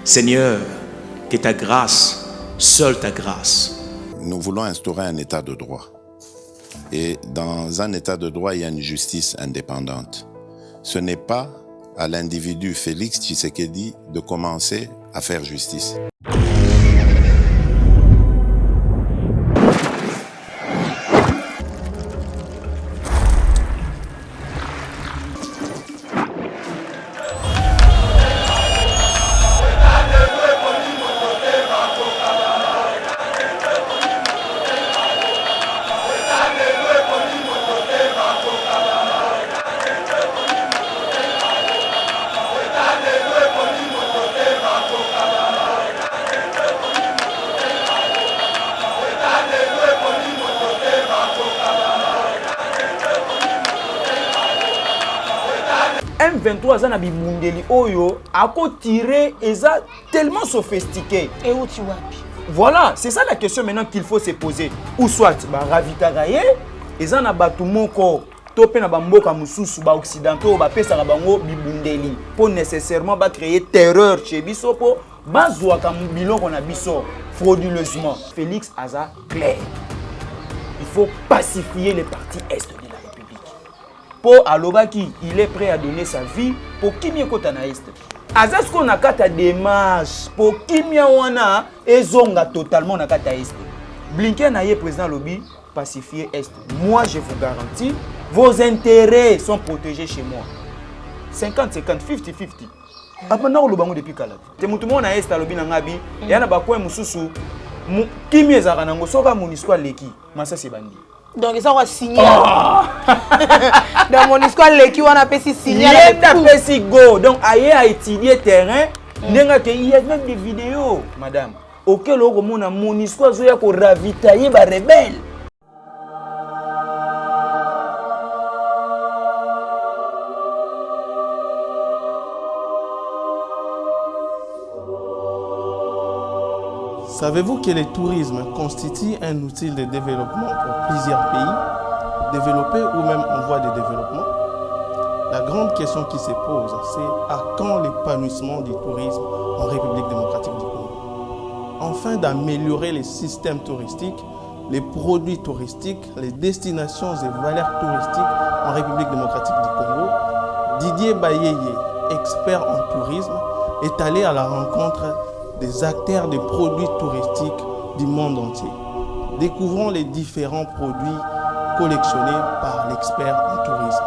Seigneur, que ta grâce, seule ta grâce. Nous voulons instaurer un état de droit. Et dans un état de droit, il y a une justice indépendante. Ce n'est pas à l'individu Félix Tshisekedi de commencer à faire justice. M23 za na bimundeli oyo ako tiré eza tellement sophistiqué. Et où tu wapi? Voilà, c'est ça la question maintenant qu'il faut se poser. Ou soit ba ravitailler eza na batu moko to pe na bamboka mususu ba occidentaux ba pesa bango bibundeli pour nécessairement ba créer terreur chez biso po bazwa ka biloko na biso frauduleusement. Félix aza clair. Il faut pacifier les partis est de la République. Pour Alobaki, il est prêt à donner sa vie pour Kimia Kotana Est. Azas qu'on a kata démarche pour Kimia Wana et Zonga totalement na kata Est. Blinken aye président Lobby pacifier Est. Moi je vous garantis, vos intérêts sont protégés chez moi. 50-50, 50-50. Apana olobango depuis kala. Te mutu mona Est Lobby na ngabi, yana ba coin mususu. Kimia ezaka nango soka MONUSCO leki, masa c'est bandi. Donc ça va signer. Dans MONUSCO leki on a pesi signer. Il a pesi go. Donc aye a étudier terrain, nenga que il y a même des vidéos, madame. Auquel on mona MONUSCO zoya ko ravitailler ba rebelle. Savez-vous que le tourisme constitue un outil de développement pour plusieurs pays, développés ou même en voie de développement? La grande question qui se pose, c'est à quand l'épanouissement du tourisme en République démocratique du Congo? Afin d'améliorer les systèmes touristiques, les produits touristiques, les destinations et valeurs touristiques en République démocratique du Congo, Didier Bayeye, expert en tourisme, est allé à la rencontre des acteurs des produits touristiques du monde entier. Découvrons les différents produits collectionnés par l'expert en tourisme.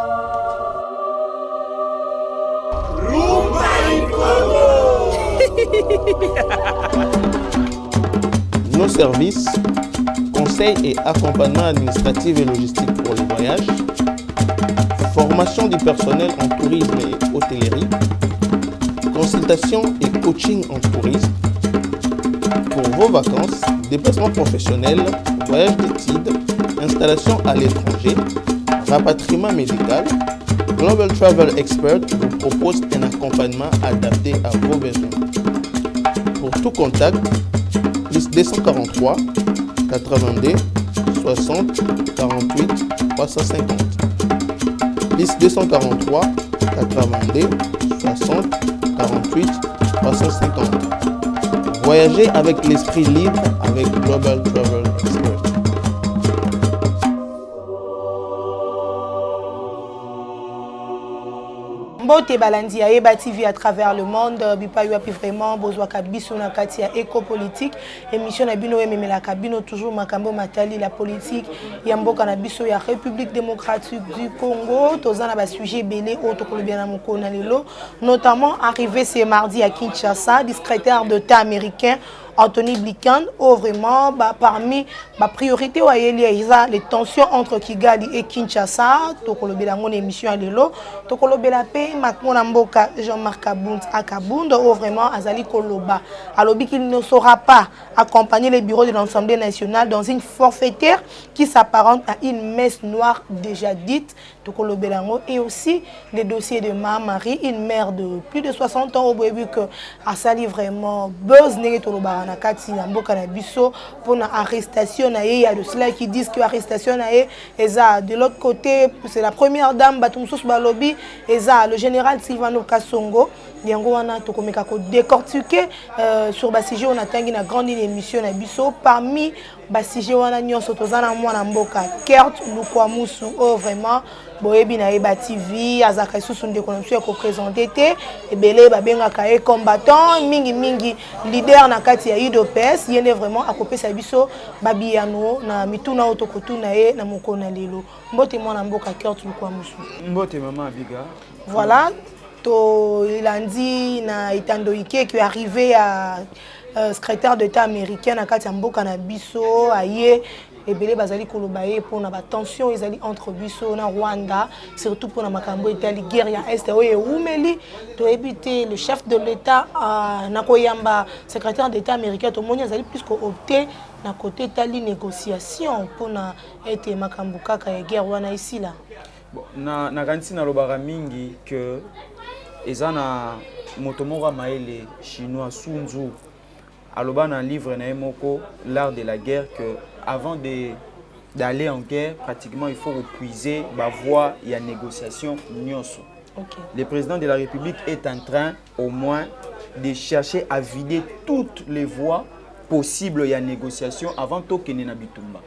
Nos services, conseils et accompagnement administratif et logistique pour les voyages, formation du personnel en tourisme et hôtellerie, consultation et coaching en tourisme. Pour vos vacances, déplacements professionnels, voyages d'études, installation à l'étranger, rapatriement médical, Global Travel Expert vous propose un accompagnement adapté à vos besoins. Pour tout contact, plus 243 82 60 48 350. Plus 243 82 60 48 350. Voyager avec l'esprit libre avec Global Travel Expert. Mbote balandi ya Eba TV à travers le monde, bipa yuapi vraiment bozwa kabiso na kati ya éco-politique, émission na bino ememela kabino toujours makambo matali la politique ya mboka na biso ya République démocratique du Congo, tozana ba sujet belé auto kolobia na mokona lelo, notamment arrivé ce mardi à Kinshasa, du secrétaire d'État américain Anthony Blinken, vraiment parmi ma priorité les tensions entre Kigali et Kinshasa. Tokolobela mon émission à l'élo. Tokolobela pe makmona mboka Jean-Marc Kabund vraiment Azali Koloba. Alobi qu'il ne saura pas accompagner les bureaux de l'Assemblée nationale dans une forfaitaire qui s'apparente à une messe noire déjà dite. Tokolobelango et aussi les dossiers de Marie, une mère de plus de 60 ans au début que Asali vraiment buzz n'est tolobara na kati na mboka na biso pour na arrestation na ye. Il y a de cela qui disent que arrestation na ye eza de l'autre côté, c'est la première dame Batumsus Balobi eza le général Silvano Kasongo. Yango wana tokomeka ko décortiquer sur basije on atangi na grande émission na biso parmi basije wana nyonso tozana mwana mboka Kert Lukwamusu oh vraiment boyebi na Eba TV azaka susu ndeko na ko présenter te ebele babenga ka combattant mingi leader na kati ya UDPS yene vraiment akopesa biso babiano na mituna otokotuna ye na mokona lelo mbote mwana mboka Kert Lukwamusu mbote mama Abiga voilà. Il a dit na Itandoike qui est arrivé à secrétaire d'État américain à Katamboka na biso aye et belé bazali kolobaye pour na tension ils allaient entre biso na Rwanda surtout pour na makambo itali guerre ya est oye umeli to éviter le chef de l'État na koyamba secrétaire d'État américain to moni azali plus ko opter na côté tali négociation pour na être makambo kaka ya guerre wana ici là bon na kanisi na lobara mingi que ezana motomora maele chinois Sun aloba na livre na moko l'art de la guerre que avant d'aller en guerre pratiquement il faut repuiser la voie et la négociation nyonso. Okay. Le président de la République est en train au moins de chercher à vider toutes les voies possibles et la négociation avant to kene na bitumba.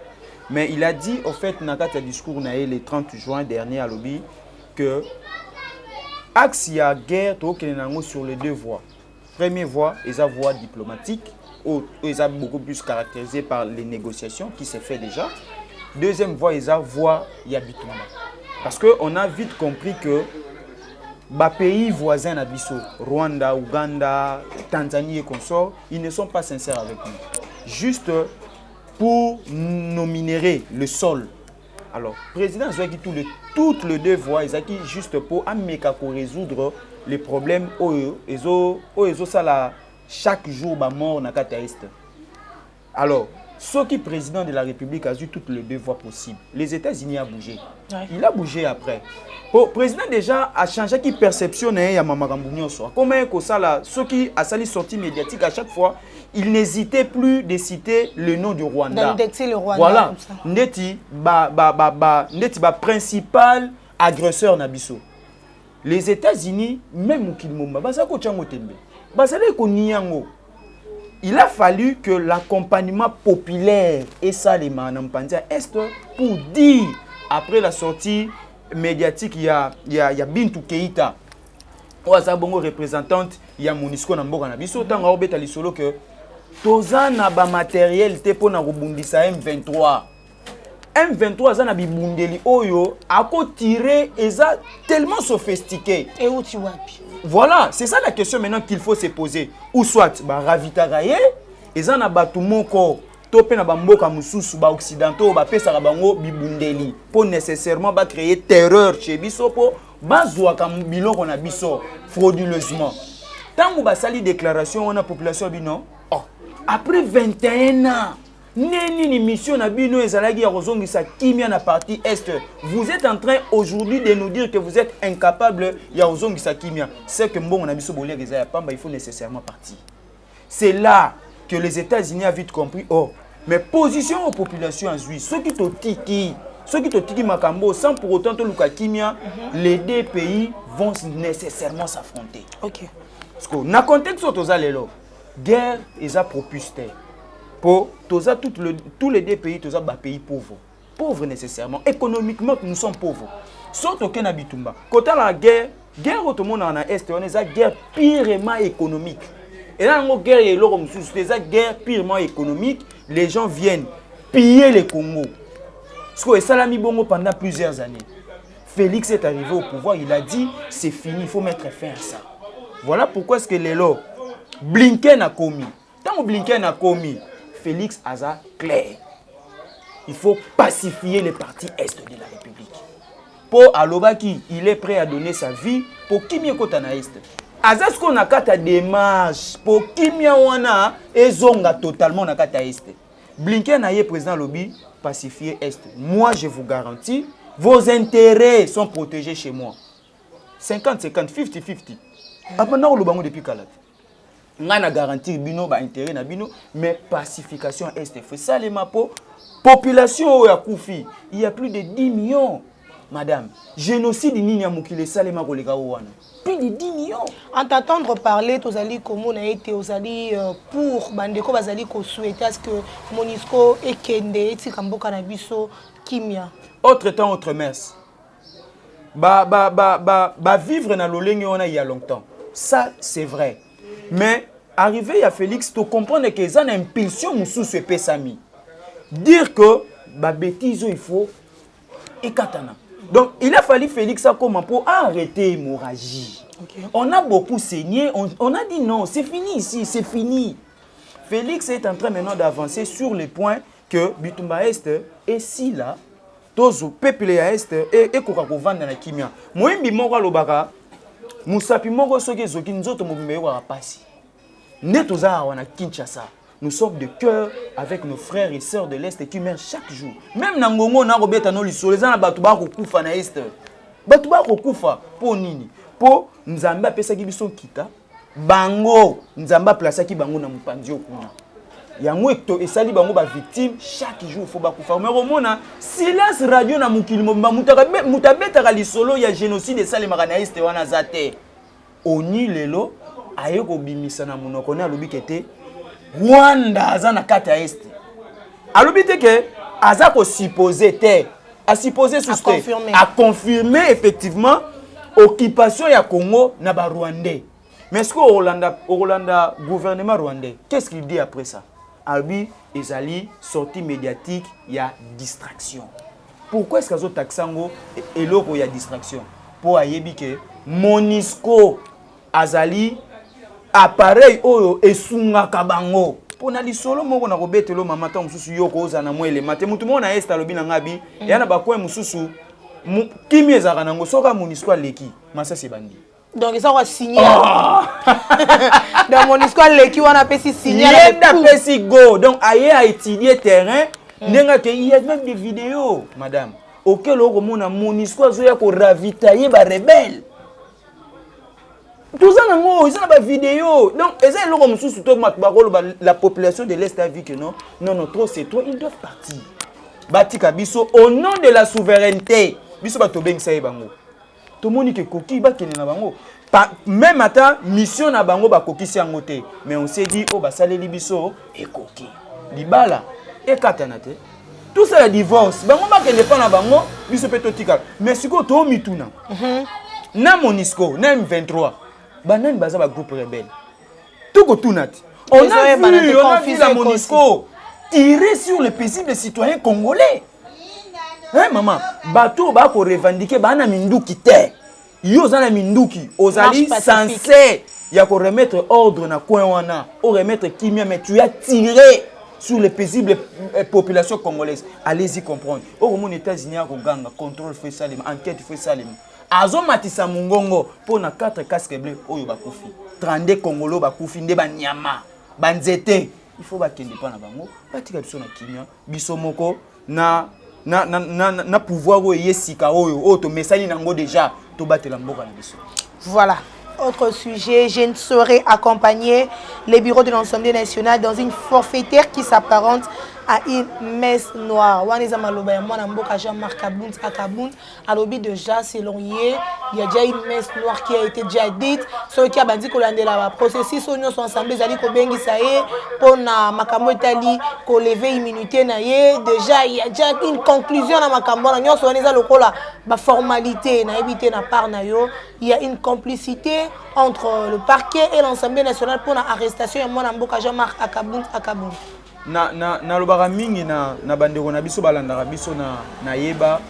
Mais il a dit au fait na kata discours na le 30 juin dernier à lobby que axe il y a guerre sur les deux voies. Première voie, est la voie diplomatique, est beaucoup plus caractérisée par les négociations qui se fait déjà. Deuxième voie, est la voie Yabitumba. Parce qu'on a vite compris que les pays voisins d'Abisso, Rwanda, Ouganda, Tanzanie et consorts, ils ne sont pas sincères avec nous. Juste pour nous minérer le sol. Alors, le président a dit toutes les deux voies, il a dit juste pour résoudre les problèmes chaque jour mort dans la est. Alors, ce qui est président de la République a eu toutes les deux voies possibles. Les États-Unis ont bougé. Ouais. Il a bougé après. Le président déjà a changé qui perception comment ceux qui a sali sortie médiatique à chaque fois, il n'hésitait plus de citer le nom du Rwanda. D'indexer le Rwanda. Voilà. Ndeti principal agresseur Nabiso. Les États-Unis, même il a fallu que l'accompagnement populaire et ça les Manampandia Est pour dire après la sortie médiatique il y a Bintou Keïta bongo représentante il y a Monisco na mboka na biso tanga obeta lisolo que toza na ba matériel te pona robundisa M23 za na bibundeli oyo ako tirer eza tellement sophistiqué et où tu wapi. Voilà, c'est ça la question maintenant qu'il faut se poser. Ou soit ba ravitaraye eza na batu moko topé na bamboka mususu ba occidentaux ba pesa bango bibundeli pour nécessairement ba créer terreur chez biso po bazwa ka biloko na biso frauduleusement. Tango ba sali déclaration on a population bino oh après 21 ans Neni mission na bino ezalaki ya kozongisa kimia na partie est. Vous êtes en train aujourd'hui de nous dire que vous êtes incapable ya kozongisa kimia. C'est que mbongo na biso bolia gezaya pamba il faut nécessairement partir. C'est là que les États-Unis ont vite compris oh mais position aux populations en Suisse ceux qui totiki makambo sans pour autant to luka kimia les deux pays vont nécessairement s'affronter. OK. Parce que na contexte tozalelo guerre eza propuster. Pour tous les deux pays, tous les pays pauvres. Pauvres nécessairement. Économiquement, nous sommes pauvres. Surtout qu'en Abitumba. Quand la guerre au monde en Est, on est une guerre purement économique. Et là, on guerre et l'autre, c'est une guerre purement économique. Les gens viennent piller les Congo. Parce que ça l'a mis bongo pendant plusieurs années. Félix est arrivé au pouvoir, il a dit c'est fini, il faut mettre fin à ça. Voilà pourquoi est-ce que les lots Blinken a commis. Tant que Blinken a commis, Félix Aza clair. Il faut pacifier les parties est de la République. Pour Alobaki, il est prêt à donner sa vie pour Kimia Kotana Est. Aza ce qu'on a kata démarche pour Kimia Wana et Zonga totalement na kata Est. Blinken a président lobby pacifier Est. Moi je vous garantis, vos intérêts sont protégés chez moi. 50-50, 50-50. Après nous le bango depuis Kalat. nga na garantir bino ba intérêt na bino mais pacification est fait ça les mapo population ya kufi il y a plus de 10 millions madame génocide nini ya mukile salema koleka wana plus de 10 millions en t'entendre parler tozali komona été ozali pour bandeko bazali ko souhaiter est-ce que Monisco ekende etika mboka na biso kimia autre temps autre messe ba vivre na lolenge on a il y a longtemps ça c'est vrai. Mais arrivé à Félix, tu comprends que les une impulsion moussou se pesami. Dire que bah bêtise il faut et katana. Donc il a fallu Félix à comment pour arrêter l'hémorragie. Okay. On a beaucoup saigné, on a dit non, c'est fini ici, c'est fini. Félix est en train maintenant d'avancer sur les points que Bitumba Est et si là, tous peuple Est et kokako vendre na kimia. Moi moko lobaka Moussapi moko soki zoki nzoto mobimbe wa pasi. Netoza wana Kinshasa. Nous sommes de cœur avec nos frères et sœurs de l'Est qui meurent chaque jour. Même na ngongo na robeta no lisolo za na batu ba ko kufa na Est. Batu ba ko kufa po nini? Po Nzamba pesa ki biso kita. Bango Nzamba place ki bango na mupanzi okuna. Yango ekto esali bango ba victime chaque jour faut ba kufa. Mais romona silence radio na mukili mobimba mutabeta ka lisolo ya génocide esali makana Est wana zate. Oni lelo ayeko bimisa na munoko na lobi kete Rwanda aza na kati ya Est. Alobi te ke aza ko supposer te, a supposer susté, a confirmer effectivement occupation ya Congo na ba Rwandais. Mais est-ce que Rolanda gouvernement rwandais, qu'est-ce qu'il dit après ça? Albi ezali sortie médiatique, il y a distraction. Pourquoi est-ce que taxango et loko il y a distraction? Pour ayebi ke Monisco azali appareil oyo esunga kabango. Pona lisolo moko na kobetelo mama ta mususu yoko oza na mwele mate mutu mona Est alobi na ngabi yana bakwe mususu kimi ezaka nango soka Monisco leki masa se bandi. Donc ça va signer. Donc Monisco leki wana pesi signer. Il pesi go. Donc aye a étudier terrain, nenga ke il y a même des vidéos madame. Auquel on mona Monisco zoya ko ravitailler ba rebelle. Tout ça nango, ils ont ba vidéo. Donc eza loko mususu to matbakolo la population de l'Est a vu que non trop c'est toi, ils doivent partir. Batika biso au nom de la souveraineté. Biso ba to bengisa bango. Tout le monde qui coquille ba kene na bango. Même matin mission na bango ba kokisi yango te. Mais on s'est dit oh ba saleli biso et coquille. Libala et katanate. Tout ça le divorce. Bango ba kene pa na bango biso peto tikal. Mais siko to mituna. Na Monisco, na M23. Banan baza ba groupe rebelle. Tout ko tunati. On a vu la Monisco tirer sur les paisibles citoyens congolais. Hein maman, bateau ba ko revendiquer bana minduki te. Yo zana minduki, ozali censé ya ko remettre ordre na coin wana, o remettre kimia mais tu as tiré sur les paisibles populations congolaises. Allez-y comprendre. Au mon États-Unis a ganga contrôle fait ça, enquête fait ça. Azo matisa mungongo pour na 4 casques bleus oyo bakufi. 32 Congolo bakufi nde ba nyama, banzete. Il faut ba kende pa na bango, batika biso na kimia, biso moko na pouvoir oyo yesika oyo to mesali nango déjà to batela mboka na biso. Voilà. Autre sujet, je ne saurais accompagner les bureaux de l'Assemblée nationale dans une forfaitaire qui s'apparente à une messe noire. Waniza maloba ya mwana mboka Jean-Marc Kabound à Kabound. À l'objet déjà, selon il y a déjà une messe noire qui a été déjà dite. Ceux qui a bandi kolandela la processus union sont ensemble zali ko bengi saye pour na makambo etali ko lever immunité na ye. Déjà il y a déjà une conclusion na makambo na nyonso waniza lokola ba formalité na éviter na part na yo. Il y a une complicité entre le parquet et l'Assemblée nationale pour l'arrestation ya mwana mboka Jean-Marc Kabound à Kabound. Na lobaka mingi na bandeko na biso balandaka biso na yeba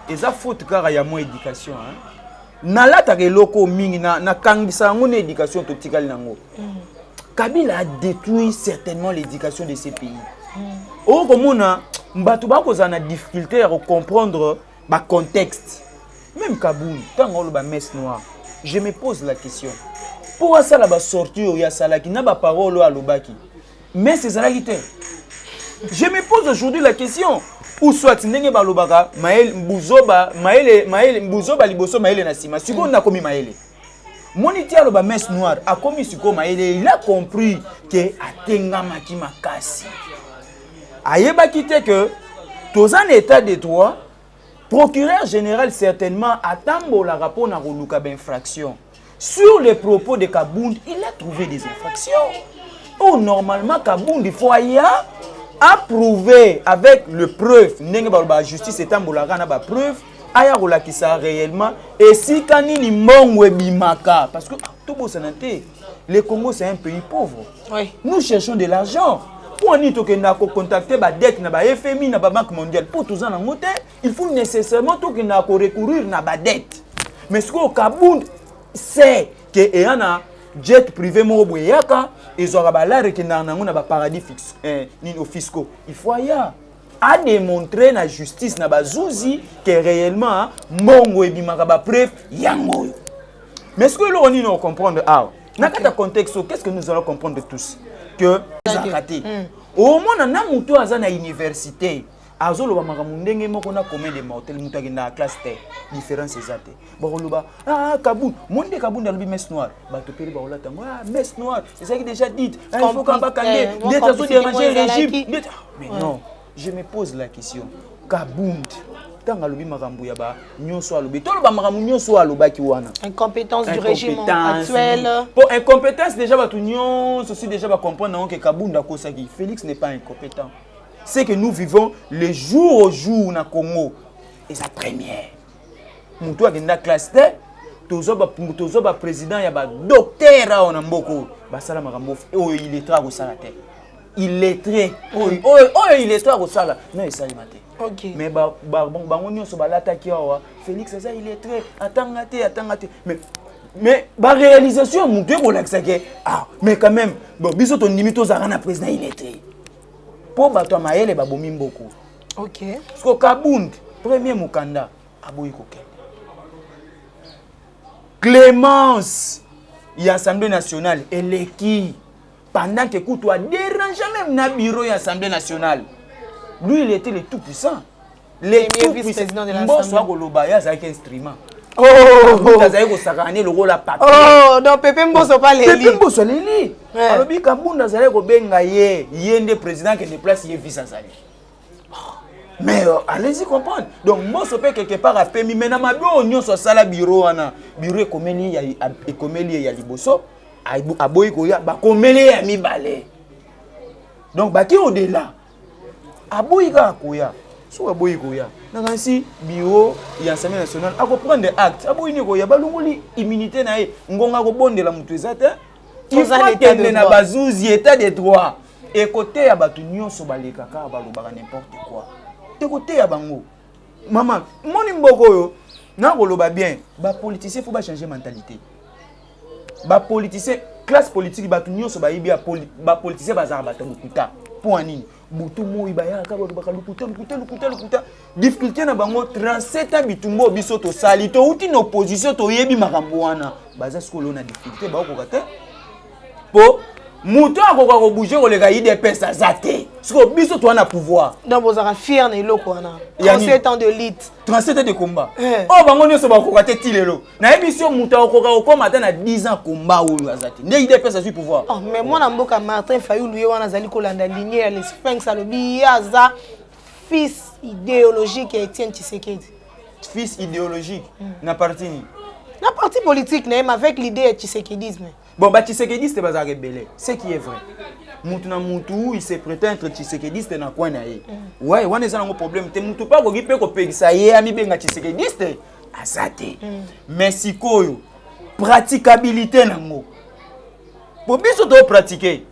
eza faute kaka ya mo éducation hein nalataka eloko mingi na kangisa yango na éducation totikali nango Kabila a détruit certainement l'éducation de ces pays o komona mbato bakoza na difficulté à comprendre ba contexte même Kabound tango ba messe noire je me pose la question pour ça la ba sortir ya salaki na ba parole à lobaki. Mais c'est ça la guitare. Je me pose aujourd'hui la question. Ou soit ndenge balobaka Maël Mbuzoba liboso Maël na sima. Siko na komi Maël. Moniti aloba messe noire a commis sikoma il a compris que atenga maki makasi. Ayeba kite que tous en état de droit, procureur général certainement attend la rapport na roluka d'infraction. Sur les propos de Kabound, il a trouvé des infractions. Oh, normalement, Kabound, il faut y approuver avec le preuve. La justice est en preuve. Aya qui ça réellement. Et si kanini mongwe bimaka. Parce que tout beau santé. Le Congo, c'est un pays pauvre. Oui. Nous cherchons de l'argent. Pour nous contacter la dette, la FMI, la Banque mondiale. Pour tout ça, il faut nécessairement recourir à la dette. Mais ce que Kabound, c'est que y a jet privé moboyaka ils aura balare que na paradis fiscaux. Il faut à démontrer la justice na bazouzi que réellement mongo ebimaka ba preuve yango. Mais ce que l'on doit comprendre dans quel contexte qu'est-ce que nous allons comprendre tous que nous raté. Au moins na muto azana université azolo ba makamundenge moko na combien de mortels mutaki na classe T différence exacte bakoloba Kabound monde Kabound alobi messe noire bato peli ba olata messe noire c'est ça qui déjà dit il faut qu'on va calmer d'être sous déranger le régime. Mais non, je me pose la question. Kabound tant alobi makambu ya ba nyonso alobi to ba makambu nyonso alobaki wana incompétence du régime actuel. Pour incompétence déjà ba tout nyonso aussi déjà ba comprendre que Kabound akosaki Félix n'est pas incompétent. C'est que nous vivons le jour au jour na Congo. Et sa première. Moutou a une classe T. Tozo ba président ya ba docteur a on mboko. Ba sala makambo. Oh il est très au salate. Il est très. Oh il est très au salate. Non il sali maté. OK. Mais ba bango nyonso ba l'attaquer wa. Félix ça il est très attangate. Mais ba réalisation moutou ko laxake. Mais quand même bon biso ton limite za na président il est très. Pour battre Maël babomi mboko. OK. Parce que Kabound premier mukanda aboyi kokende. Clémence y Assemblée nationale et qui pendant que Koutou a dérangé même na bureau y Assemblée nationale. Lui il était le tout puissant. Le tout vice-président de l'Assemblée. Instrument. Oh, le rôle à papier. Oh, donc Pépé Mbosso pas les Pépé Mbosso les lit. Alors bi Kabound azali ko benga yende président qui déplace ye vice azali. Mais allez-y comprendre. Donc Mbosso peut quelque part a permis mais na mabio nyonso sala bureau wana. Bureau ekomeli ya liboso aboyi ko ya ba komeli ya mibale. Donc ba ki au-delà. Aboyi ka koya. So aboyi koya. Nangansi bureau ya Assemblée nationale a prendre des actes. Aboyi ni koya balunguli immunité na ye ngonga ko bondela mutu ezate. Il faut que na bazouzi état de droit. Et côté ya batu nyonso balekaka balobaka n'importe quoi. Et côté ya bango. Maman, moni mboko yo na koloba bien, ba politicien faut ba changer mentalité. Ba politicien classe politique batu nyonso ba yibi ba politicien bazara batu lukuta. Pour nini? Butu mo ibaya ka balobaka lukuta. Difficulté na bango 37 ans bitumbo biso to sali to uti na opposition to yebi makambo wana. Baza skolo na difficulté ba okokate. Po muto akoka ko bouger ko le ga IDPS azate. Parce que biso to na pouvoir. Donc vous avez fier na eloko wana. 37 ans de lutte. 37 ans de combat. Oh bango nyoso ba kokate tilelo. Na émission muto akoka ko komata na 10 ans combat oyo azate. Ne IDPS azu pouvoir. Oh mais moi na mboka Martin Fayulu ye wana zali ko landa lignée ya les Sphinx alobi aza fils idéologique et Etienne Tshisekedi. Fils idéologique na parti ni. Na parti politique mais avec l'idée de Tshisekedisme. Bon, bah Tshisekediste est rebelle. Ce qui est vrai. Moutuna Moutou, il se prétend être Tshisekediste dans le coin. Ouais, on est un problème. Tu ne peux pas dire que ça y est, ami benga Tshisekediste. Azate. Mais si koyo, praticabilité nango. Pour bien se pratiquer.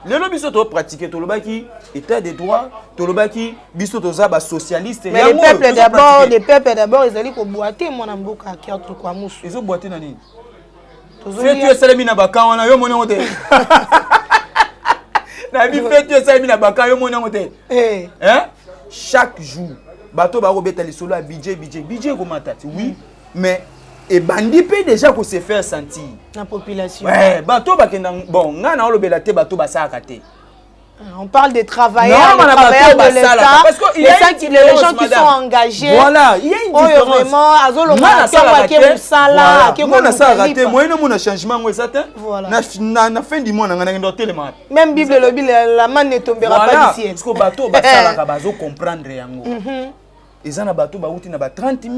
Le lobby se pratiquer. Tu le qui état de droit. Tu le qui biso toza socialiste. Mais les peuples d'abord, ils allaient boiter mon amboka qui a tout quoi mousse. Ils ont boité nani. Fais tu es salami na baka wana yo moni ngote. Na bi fais tu es salami na baka yo moni ngote. Hein? Chaque jour, bateau ba robeta les solo à budget ko matati. Oui, mais et bandi peut déjà ko se faire sentir la population. Ouais, bateau ba kenda bon nga na olobela te bateau ba sa akate. On parle des travailleurs, non, les travailleurs de l'État, parce que il y a les gens qui sont engagés. Voilà, il y a une différence. Vraiment, na fin du mois même Bible la main ne tombera pas du ciel. Parce que bateau basalaka bazo comprendre yango. Ils na bateau bauti na ba 30 000,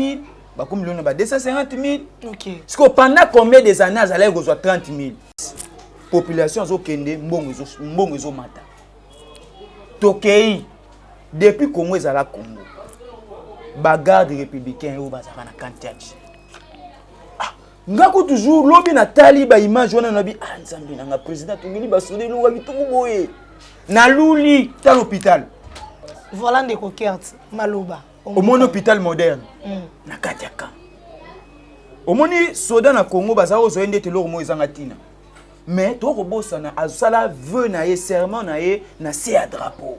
ba comme na ba 250 000. OK. Parce que pendant combien des années azala gozo 30 000. Population zo kende mbongo zo mata. Tokei depuis Congo ezala Congo. Ba garde républicain ou bazaka na kantiaji. Ngako toujours lobi na tali ba image wana na bi nzambe na président tongeli ba sodeli wa bituku boye. Na luli ta l'hôpital. Voilà de Kokert Maloba. Au mon hôpital moderne. Na katiaka. Au moni soda na Congo baza ozo ndete lo mo ezanga tina. Mais to robosa na azala veut na ye serment na ye na sia drapeau.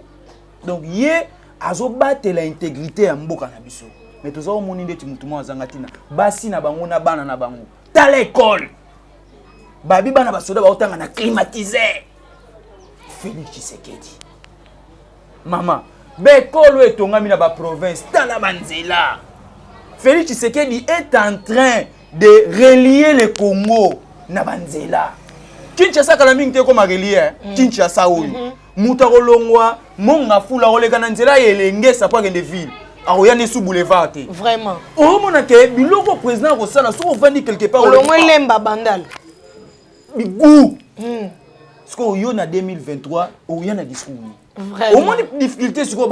Donc ye azo battre l'intégrité ya mboka na biso. Mais toza omoni ndeti mutu mo azanga tina. Basi na bango na bana na bango. Ta l'école. Babi bana basoda ba otanga na climatiseur. Félix Tshisekedi. Maman, bekolo etongami na ba province ta la banzela. Félix Tshisekedi est en train de relier le Congo na banzela. Kinshasa kala mingi te ko relier, Kinshasa oyo. Muta kolongwa monga fula oleka na nzela yelenge sapa kende ville. Aroya ne sous boulevard te. Vraiment. O mona ke biloko président ko sala so vandi quelque part. Olongwe lemba bandal. Bigou. Parce que yo na 2023, o ya na discours. Au moins les difficultés sur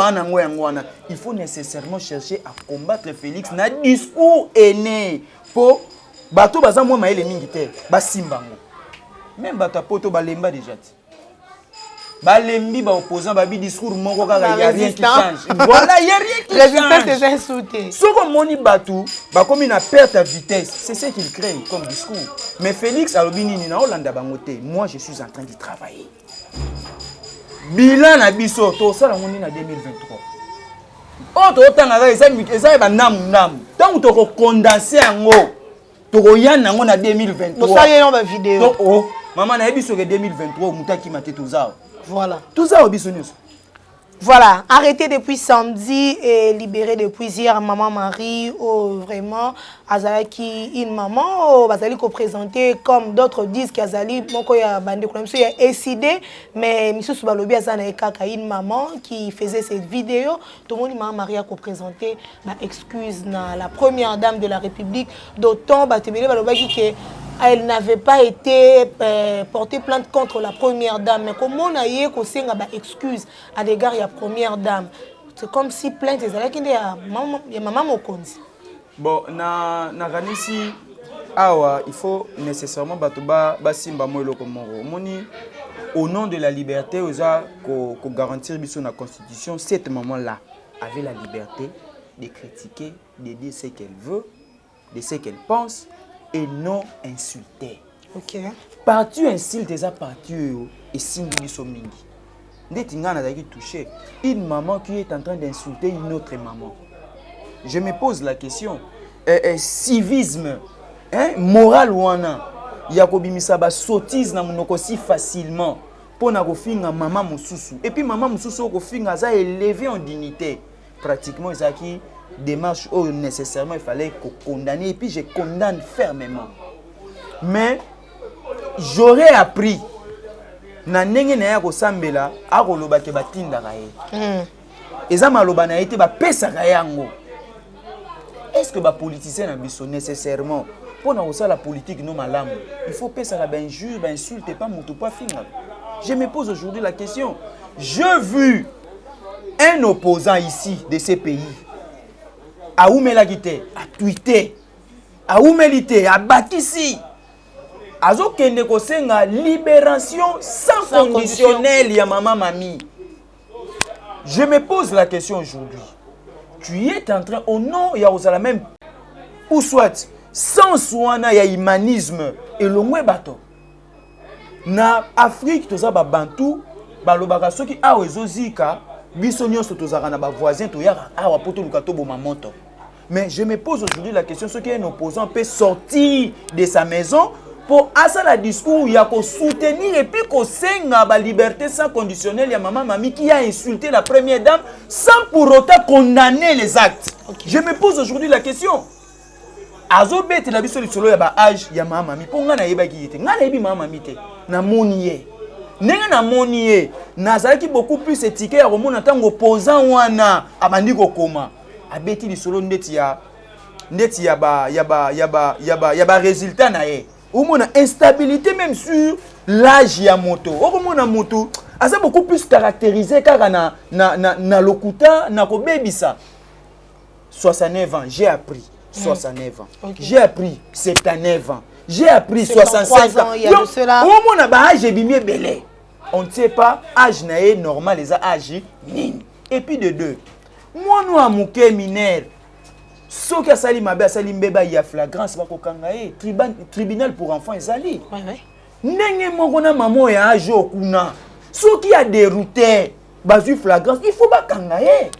il faut nécessairement chercher à combattre Félix na discours aîné pour bateau baza moi maele mingi te ba simbango même bateau poto balemba déjà balembi ba opposant ba bi discours moko kaka y a rien qui change voilà y a rien qui change résistance est insulté soko moni bateau ba comme une perte à vitesse c'est ce qu'il crée comme discours mais Félix alobini ni na Hollande bango te moi je suis en train de travailler. Bilan na biso to sala ngoni na 2023. O to tanga eza ba nam. Tant to ko condenser yango. To ko yana ngo na 2023. Mo sala yo ba vidéo. To maman na biso ke 2023 mutaki mate to za. Voilà. Tout ça biso nyos. Voilà, arrêté depuis samedi et libéré depuis hier, maman Marie, oh, vraiment, Azalaki, une maman, oh, Azali ko présenté comme d'autres disent qu'Azali, mon koya bandé comme ça, il a décidé, mais Monsieur Soubalobi Azana Kaka, une maman qui faisait cette vidéo, tout le monde maman Marie a ko présenté, bah excuse na la première dame de la République, d'autant bah tebele balobaki que elle n'avait pas été portée plainte contre la première dame. Mais comment on a eu une excuse à l'égard de la première dame? C'est comme si plainte est qui est maman Mokonzi. Bon, na ganisi awa il faut nécessairement batuba basimba moelo komoro. Moni au nom de la liberté oza ko garantir biso na constitution cette maman là avait la liberté de critiquer, de dire ce qu'elle veut, de ce qu'elle pense. Et non insulter. Ok. Partout insulte des partout et singi somingi. Ndetinga na daki touché une maman qui est en train d'insulter une autre maman. Je me pose la question civisme moral wana yakobimisa ba sottise na monoko si facilement pour na kofinga maman mususu et puis maman mususu ko finga za élevé en dignité pratiquement ezaki démarche où nécessairement il fallait condamner et puis je condamne fermement. Mais j'aurais appris na ndenge na ya ko sambela akoloba ke batindaka ye. Eza maloba na été ba pesaka yango. Est-ce que ba politicien na biso nécessairement pour na la politique non malamu il faut pesaka ba injure ba insulte pas mutu pas finga. Je me pose aujourd'hui la question. J'ai vu un opposant ici de ces pays a oumelagité, a tweeté, a oumelité, a bâti a zokende kosenga libération sans conditionnel ya maman mamie. Je me pose la question aujourd'hui. Tu es en train au nom ya osala même ou soit sans soin ya humanisme et longwe bato. Na Afrique toza ba bantu ba lobaka soki awe zozika biso nyonso tozaka na ba voisin to yaka awa poto lukato boma moto. Mais je me pose aujourd'hui la question, ce qu'un opposant peut sortir de sa maison pour asala discours ya ko soutenir et puis ko senga ba liberté sans conditionnel ya maman Mami qui a insulté la première dame sans pour autant condamner les actes. Okay. Je me pose aujourd'hui la question. Azo bete la biso lisolo ya ba âge ya maman Mami po nga na yeba ki yete. Nga na yebi maman Mami te. Na moniye. Nenga na moniye. Nazalaki beaucoup plus étiqué ya romona tango opposant wana abandi ko koma. Abeti lisolo ndeti ya résultat na ye. Ou mon instabilité même sur l'âge ya moto. Ou mon moto, ça beaucoup plus caractérisé car na lokuta na ko bebisa. 69 ans, j'ai appris 69 ans. Okay. J'ai appris 79 ans. J'ai appris 65 ans. Il y a de cela. Ou mon âge bimie belé. On ne sait pas âge na ye normal les âge nini. Et puis de deux. Moi nous amouké mineur. Ce qui a sali mabe sali mbeba ya flagrance ba ko kangaye tribunal pour enfants ezali. Ndenge moko na mamo ya ajo kuna. Ce qui a dérouté bazu flagrance, il faut ba kangaye.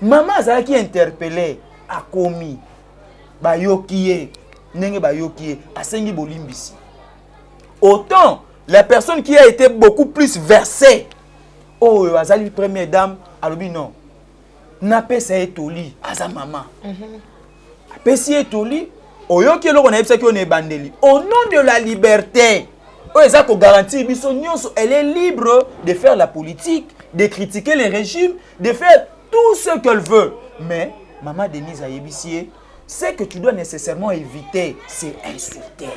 Maman azala qui interpellé a commis ba yokiye ndenge ba yokiye asengi bolimbisi. Autant la personne qui a été beaucoup plus versée. Oh azali première dame alobi non. Na pesa etoli aza maman. Pesi etoli oyoki eloko na yebisa ki on est bandeli. Au nom de la liberté, ezako garantir biso nyonso, elle est libre de faire la politique, de critiquer les régimes, de faire tout ce qu'elle veut. Mais maman Denise Ayebisie, ce que tu dois nécessairement éviter, c'est insulter.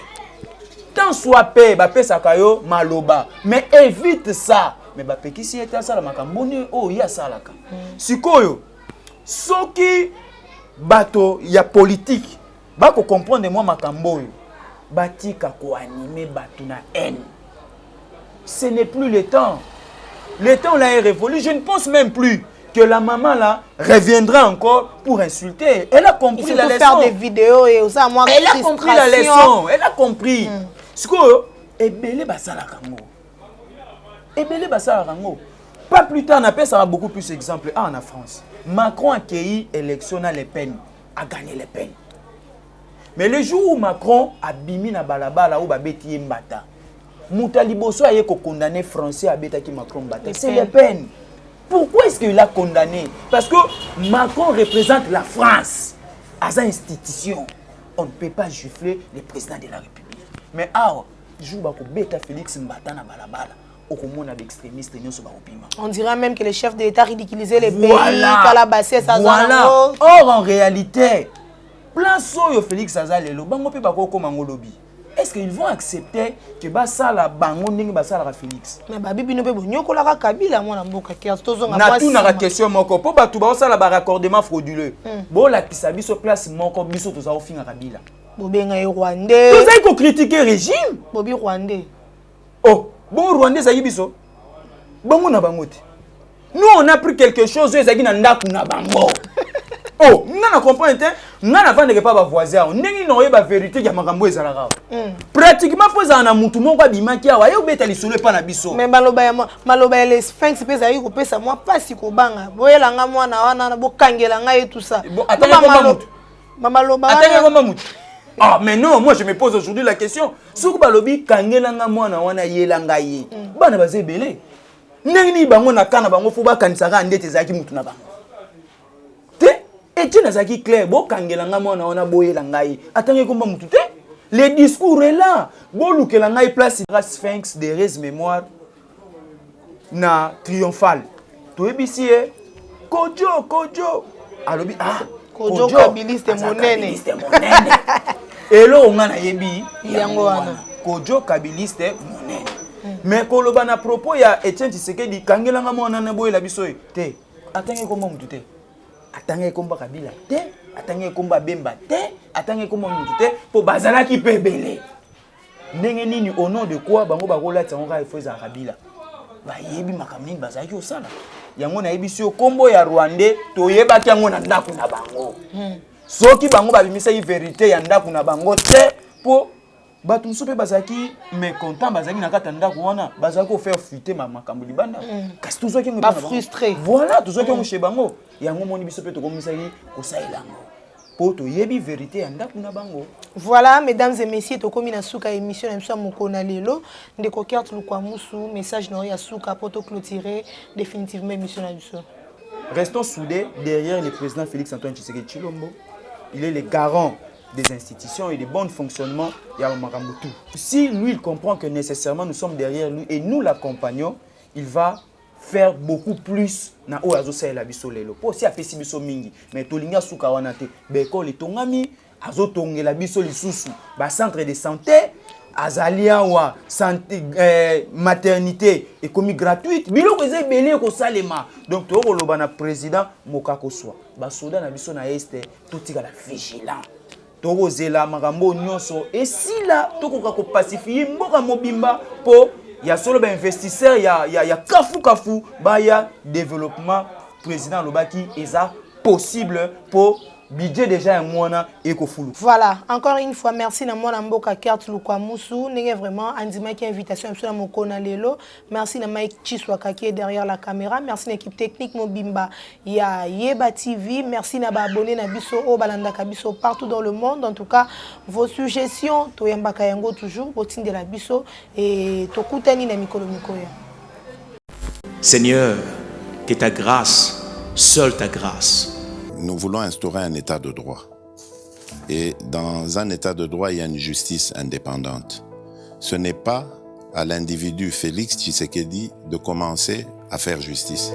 Tant soit paix, ba pesa kayo maloba, mais évite ça. Mais ba pekisi eta sala makamboni o ya salaka. Sikoyo soki bato ya politique bako comprendre moi makambo yo batika ko animer bato na haine. Ce n'est plus le temps. Le temps là est révolu. Je ne pense même plus que la maman là reviendra encore pour insulter. Elle a compris la leçon. Faire des vidéos et ça moi. Elle a compris la leçon. Elle a compris. Sikoyo ebele basala kango. Ebele basala kango. Pas plus tard, on appelle ça beaucoup plus exemple. Ah, en France, Macron a accueilli l'élection à Le Pen, a gagné Le Pen. Mais le jour où Macron a bimi na balabala ou babeti mbata, Moutaliboso a condamné français à beta qui Macron mbata. C'est Le Pen. Pourquoi est-ce qu'il a condamné? Parce que Macron représente la France as une institution. On ne peut pas gifler le président de la République. Mais ah, le jour où beta Félix mbata na balabala. On dirait même que les chefs d'État ridiculisaient les pays, calabassés, ça. Voilà. Or, en réalité, place où Félix Azalelo, est-ce qu'ils vont accepter que ça la bango ningi basa la Félix? Mais babi bino pe nyoko la Kabila moi na mboka ki tozonga na tout na question moko po batu ba ça la raccordement frauduleux. Bo la kisabi so place moko biso to za ofinga Kabila. Bobenga e Rwandais. Vous avez ko critiquer régime? Bobi Rwandais. Oh, bon Rwandais zayi biso. Bango na bangote. Nous on a pris quelque chose ezaki na ndaku na bango. Oh, on comprend te, na na vendre pas ba voisin. Ndenge no yeba vérité ya makambo ezalaka. Pratiquement poza na mutu moko abimaki awa yo beta lisolo pa na biso. Mais maloba ya les sphinx pesa yi ko pesa moi pasi ko banga. Boyela nga mwana wana na bokangela nga et tout ça. Mama loba. Attends comment mutu. Ah mais non, moi je me pose aujourd'hui la question. Soku balobi kangela nga mwana wana yela nga ye. Bana bazebele. Ndenge ni bango na kana bango fo ba kanisaka ndete zaki mutu na bango. Et tu n'as qui clair, bon kangela nga mwana wana boyela ngai. Attendez comment mutu te. Le discours est là. Bon lukela ngai place la Sphinx de res mémoire na triomphal. To ebisi Kojo. Alobi ah Kojo kabiliste monene. Elo nga na yebi yango wana. Kojo kabiliste monene. Mais koloba na propos ya Etienne Tshisekedi kangela nga mwana na boyela biso te. Attendez comment mutu te. Attendez komba Kabila te, attendez komba Bemba te, attendez komba mutu te pour bazala ki pebele. Ndenge nini au nom de quoi bango bakola tsango ka ifoza Kabila. Ba yebi makamini bazala ki osala. Yango na yebi si kombo ya Rwandais to yeba ki yango na ndaku na bango. Soki bango babimisa yi vérité ya ndaku na bango te pour batu msope bazaki mécontent bazaki na kata ndaku wana bazaki faire fuiter makambo libanda. Kasi tuzo ki ba frustré. Voilà, tuzo ki chez bango. Yango moni biso pe to komisaki ko saelango. pour to yebi vérité anda kuna bango. Voilà, mesdames et messieurs, tokomi na suka émission na mso mokona lelo ndeko Kert Lukwamusu, message na ya suka pour to clôturer définitivement émission na biso. Restons soudés derrière le président Félix Antoine Tshisekedi Tshilombo. Il est le garant des institutions et des bons fonctionnements. Si lui, il comprend que nécessairement nous sommes derrière lui et nous l'accompagnons, il va faire beaucoup plus na oazo sa la biso lelo. Po si apesi biso mingi, mais tolinga suka wana te. Beko le tongami azo tongela biso lisusu. Ba centre de santé azalia wa santé maternité et comme gratuite. Biloko eza belé ko salema. Donc to koloba na président mokako swa. Ba soda na biso na este totika la vigilant. Tokozela makambo nyonso et si là tokoka ko pacifier mboka mobimba po ya solo ba investisseur ya kafu ba ya développement président lobaki eza possible pour budget déjà un mois et kofulu. Voilà, encore une fois merci na mwana mboka Kert Lukwamusu, n'est vraiment andima qui invitation à mokona lelo. Merci na Mike Chiswaka qui est derrière la caméra, merci à l'équipe technique Mobimba ya Yeba TV, merci na ba abonné na biso o balanda kabiso partout dans le monde. En tout cas, vos suggestions to yamba kayango toujours botin de la biso et to kutani na mikolo mikoya. Seigneur, que ta grâce, seule ta grâce. Nous voulons instaurer un état de droit. Et dans un état de droit, il y a une justice indépendante. Ce n'est pas à l'individu Félix Tshisekedi de commencer à faire justice.